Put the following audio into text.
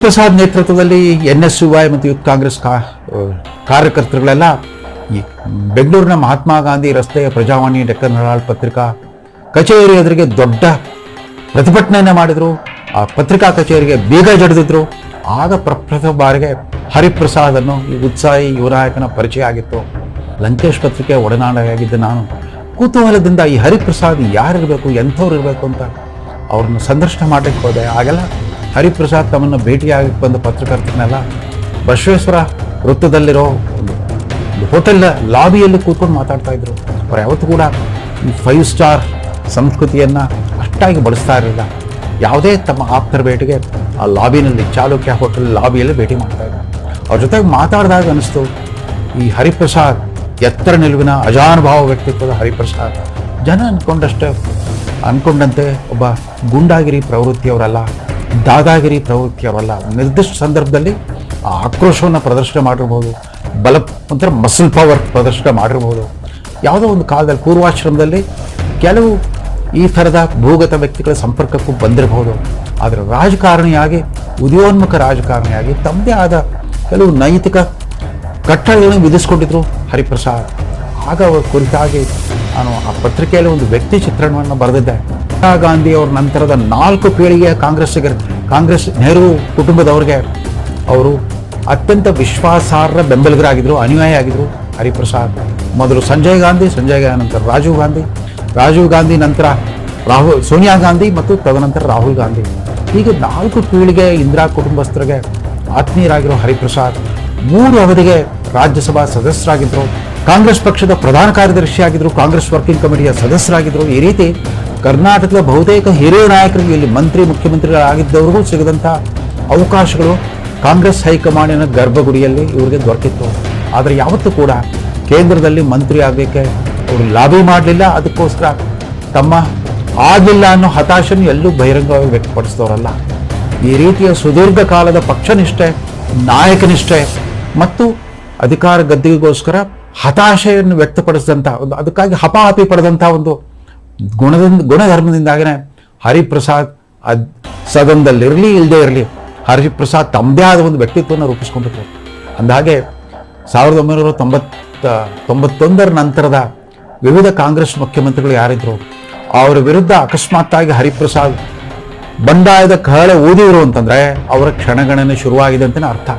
ಹರಿಪ್ರಸಾದ್ ನೇತೃತ್ವದಲ್ಲಿ NSUI ಮತ್ತು youth Congress ಕಾರ್ಯಕರ್ತರುಗಳೆಲ್ಲ ಈ ಬೆಂಗಳೂರಿನ ಮಹಾತ್ಮ ಗಾಂಧಿ ರಸ್ತೆಯ ಪ್ರಜಾವಾಣಿ ಡೆಕ್ಕನ್ ಹೆರಾಲ್ಡ್ ಪತ್ರಿಕಾ ಕಚೇರಿ ಎದುರಿಗೆ ದೊಡ್ಡ ಪ್ರತಿಭಟನೆಯನ್ನು ಮಾಡಿದರು. ಆ ಪತ್ರಿಕಾ ಕಚೇರಿಗೆ ಬೀಗ ಜಡಿದಿದ್ರು. ಆಗ ಪ್ರಪ್ರಥಮ ಬಾರಿಗೆ ಹರಿಪ್ರಸಾದನ್ನು ಈ ಉತ್ಸಾಹಿ ಯುವ ನಾಯಕನ ಪರಿಚಯ ಆಗಿತ್ತು. ಲಂಕೇಶ್ ಪತ್ರಿಕೆ ಒಡನಾಡಿಯಾಗಿದ್ದ ನಾನು ಕುತೂಹಲದಿಂದ ಈ ಹರಿಪ್ರಸಾದ್ ಯಾರಿರಬೇಕು, ಎಂಥವ್ರು ಇರಬೇಕು ಅಂತ ಅವ್ರನ್ನ ಸಂದರ್ಶನ ಮಾಡಲಿಕ್ಕೆ ಹೋದೆ. ಆಗೆಲ್ಲ ಹರಿಪ್ರಸಾದ್ ತಮ್ಮನ್ನು ಭೇಟಿಯಾಗಿ ಬಂದ ಪತ್ರಕರ್ತರನ್ನೆಲ್ಲ ಬಸವೇಶ್ವರ ವೃತ್ತದಲ್ಲಿರೋ ಒಂದು ಹೋಟೆಲ್ ಲಾಬಿಯಲ್ಲಿ ಕೂತ್ಕೊಂಡು ಮಾತಾಡ್ತಾ ಇದ್ರು. ಅವ್ರು ಯಾವತ್ತೂ ಕೂಡ ಈ 5 ಸ್ಟಾರ್ ಸಂಸ್ಕೃತಿಯನ್ನು ಅಷ್ಟಾಗಿ ಬಳಸ್ತಾ ಇರಲಿಲ್ಲ. ಯಾವುದೇ ತಮ್ಮ ಆಪ್ತರ ಭೇಟಿಗೆ ಆ ಲಾಬಿನಲ್ಲಿ ಚಾಲುಕ್ಯ ಹೋಟೆಲ್ ಲಾಬಿಯಲ್ಲಿ ಭೇಟಿ ಮಾಡ್ತಾ ಇದ್ರು. ಅವ್ರ ಜೊತೆಗೆ ಮಾತಾಡಿದಾಗ ಅನಿಸ್ತು, ಈ ಹರಿಪ್ರಸಾದ್ ಎತ್ತರ ನಿಲುವಿನ ಅಜಾನುಭಾವ ವ್ಯಕ್ತಿತ್ವದ ಹರಿಪ್ರಸಾದ್ ಜನ ಅಂದ್ಕೊಂಡಂತೆ ಒಬ್ಬ ಗೂಂಡಾಗಿರಿ ಪ್ರವೃತ್ತಿಯವರಲ್ಲ, ದಾದಾಗಿರಿ ಪ್ರವೃತ್ತಿಯವರಲ್ಲ. ನಿರ್ದಿಷ್ಟ ಸಂದರ್ಭದಲ್ಲಿ ಆ ಆಕ್ರೋಶವನ್ನು ಪ್ರದರ್ಶನ ಮಾಡಿರ್ಬೋದು, ಒಂಥರ ಮಸಲ್ ಪವರ್ ಪ್ರದರ್ಶನ ಮಾಡಿರ್ಬೋದು. ಯಾವುದೋ ಒಂದು ಕಾಲದಲ್ಲಿ ಪೂರ್ವಾಶ್ರಮದಲ್ಲಿ ಕೆಲವು ಈ ಥರದ ಭೂಗತ ವ್ಯಕ್ತಿಗಳ ಸಂಪರ್ಕಕ್ಕೂ ಬಂದಿರಬಹುದು. ಆದರೆ ರಾಜಕಾರಣಿಯಾಗಿ, ಉದಯೋನ್ಮುಖ ರಾಜಕಾರಣಿಯಾಗಿ ತಮ್ಮದೇ ಆದ ಕೆಲವು ನೈತಿಕ ಕಟ್ಟಳೆಗಳನ್ನು ವಿಧಿಸ್ಕೊಂಡಿದ್ರು ಹರಿಪ್ರಸಾದ್. ಆಗ ಅವರ ಕುರಿತಾಗಿ ನಾನು ಆ ಪತ್ರಿಕೆಯಲ್ಲಿ ಒಂದು ವ್ಯಕ್ತಿ ಚಿತ್ರಣವನ್ನು ಬರೆದಿದ್ದೆ. ಇಂದಿರಾ ಗಾಂಧಿ ಅವರ ನಂತರದ 4 ಪೀಳಿಗೆಯ ಕಾಂಗ್ರೆಸ್ ನೆಹರು ಕುಟುಂಬದವ್ರಿಗೆ ಅವರು ಅತ್ಯಂತ ವಿಶ್ವಾಸಾರ್ಹ ಬೆಂಬಲಿಗರಾಗಿದ್ದರು, ಅನುಯಾಯಿ ಆಗಿದ್ದರು ಹರಿಪ್ರಸಾದ್. ಮೊದಲು ಸಂಜಯ್ ಗಾಂಧಿ ನಂತರ ರಾಜೀವ್ ಗಾಂಧಿ ನಂತರ ಸೋನಿಯಾ ಗಾಂಧಿ ಮತ್ತು ತದನಂತರ ರಾಹುಲ್ ಗಾಂಧಿ. ಹೀಗೆ 4 ಪೀಳಿಗೆ ಇಂದಿರಾ ಕುಟುಂಬಸ್ಥರಿಗೆ ಆತ್ಮೀಯರಾಗಿರೋ ಹರಿಪ್ರಸಾದ್ 3 ಅವಧಿಗೆ ರಾಜ್ಯಸಭಾ ಸದಸ್ಯರಾಗಿದ್ದರು, ಕಾಂಗ್ರೆಸ್ ಪಕ್ಷದ ಪ್ರಧಾನ ಕಾರ್ಯದರ್ಶಿಯಾಗಿದ್ದರು, ಕಾಂಗ್ರೆಸ್ ವರ್ಕಿಂಗ್ ಕಮಿಟಿಯ ಸದಸ್ಯರಾಗಿದ್ದರು. ಈ ರೀತಿ ಕರ್ನಾಟಕದ ಬಹುತೇಕ ಹಿರಿಯ ನಾಯಕರಿಗೆ, ಇಲ್ಲಿ ಮುಖ್ಯಮಂತ್ರಿಗಳಾಗಿದ್ದವರಿಗೂ ಸಿಗದಂಥ ಅವಕಾಶಗಳು ಕಾಂಗ್ರೆಸ್ ಹೈಕಮಾಂಡಿನ ಗರ್ಭಗುಡಿಯಲ್ಲಿ ಇವರಿಗೆ ದೊರಕಿತ್ತು. ಆದರೆ ಯಾವತ್ತೂ ಕೂಡ ಕೇಂದ್ರದಲ್ಲಿ ಮಂತ್ರಿ ಆಗಲಿಕ್ಕೆ ಅವರು ಲಾಬಿ ಮಾಡಲಿಲ್ಲ. ಅದಕ್ಕೋಸ್ಕರ ತಮ್ಮ ಆಗಲಿಲ್ಲ ಅನ್ನೋ ಹತಾಶೆಯನ್ನು ಎಲ್ಲೂ ಬಹಿರಂಗವಾಗಿ ವ್ಯಕ್ತಪಡಿಸಿದವರಲ್ಲ. ಈ ರೀತಿಯ ಸುದೀರ್ಘ ಕಾಲದ ಪಕ್ಷನಿಷ್ಠೆ, ನಾಯಕನಿಷ್ಠೆ ಮತ್ತು ಅಧಿಕಾರ ಗದ್ದಿಗೆಗೋಸ್ಕರ ಹತಾಶೆಯನ್ನು ವ್ಯಕ್ತಪಡಿಸಿದಂಥ ಒಂದು, ಅದಕ್ಕಾಗಿ ಹಪಾಹಪಿ ಪಡೆದಂಥ ಒಂದು ಗುಣಧರ್ಮದಿಂದಾಗಿನೇ ಹರಿಪ್ರಸಾದ್ ಸದನದಲ್ಲಿರಲಿ ಇಲ್ಲದೇ ಇರಲಿ ಹರಿಪ್ರಸಾದ್ ತಮ್ಮದೇ ಆದ ಒಂದು ವ್ಯಕ್ತಿತ್ವವನ್ನು ರೂಪಿಸ್ಕೊಂಡಿದ್ರು. ಅಂದಹಾಗೆ 1991 ನಂತರದ ವಿವಿಧ ಕಾಂಗ್ರೆಸ್ ಮುಖ್ಯಮಂತ್ರಿಗಳು ಯಾರಿದ್ರು ಅವರ ವಿರುದ್ಧ ಅಕಸ್ಮಾತ್ತಾಗಿ ಹರಿಪ್ರಸಾದ್ ಬಂಡಾಯದ ಕಹಳೆ ಊದಿದ್ರು ಅಂತಂದರೆ ಅವರ ಕ್ಷಣಗಣನೆ ಶುರುವಾಗಿದೆ ಅಂತಲೇ ಅರ್ಥ.